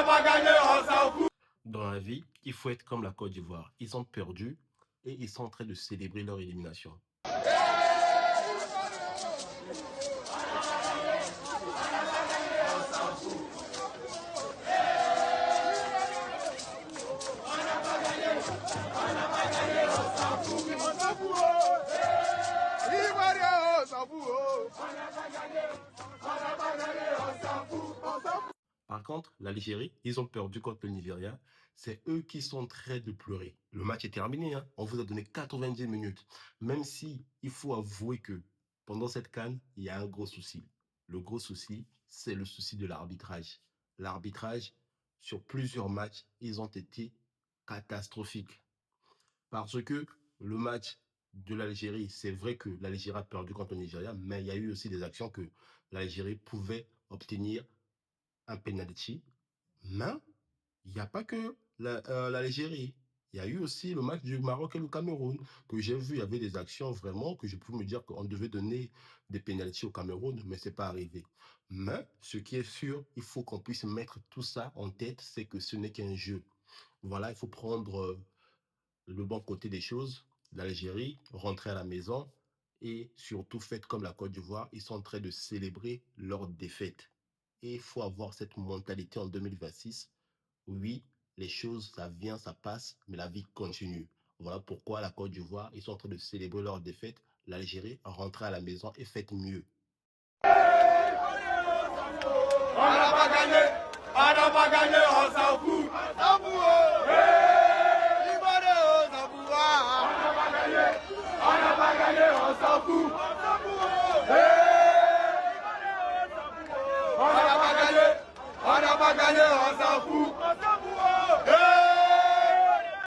pas gagné, on s'en fout. Dans la vie, il faut être comme la Côte d'Ivoire. Ils ont perdu et ils sont en train de célébrer leur élimination. Par contre, l'Algérie, ils ont perdu contre le Nigeria. C'est eux qui sont en train de pleurer. Le match est terminé, hein. On vous a donné 90 minutes. Même si il faut avouer que pendant cette CAN, il y a un gros souci. Le gros souci, c'est le souci de l'arbitrage. L'arbitrage, sur plusieurs matchs, ils ont été catastrophiques. Parce que le match de l'Algérie, c'est vrai que l'Algérie a perdu contre le Nigeria, mais il y a eu aussi des actions que l'Algérie pouvait obtenir un penalty. Mais il n'y a pas que l'Algérie. Il y a eu aussi le match du Maroc et le Cameroun que j'ai vu. Il y avait des actions vraiment que je pouvais me dire qu'on devait donner des pénaltys au Cameroun, mais ce n'est pas arrivé. Mais ce qui est sûr, il faut qu'on puisse mettre tout ça en tête, c'est que ce n'est qu'un jeu. Voilà, il faut prendre le bon côté des choses. L'Algérie, rentrer à la maison et surtout faites comme la Côte d'Ivoire, ils sont en train de célébrer leur défaite. Et il faut avoir cette mentalité en 2026. Oui, les choses, ça vient, ça passe, mais la vie continue. Voilà pourquoi la Côte d'Ivoire, ils sont en train de célébrer leur défaite. L'Algérie, rentrez à la maison et faites mieux. On n'a pas gagné, on s'en fout. On s'en fout, on n'a pas gagné, on s'en fout. On n'a pas gagné, on s'en fout.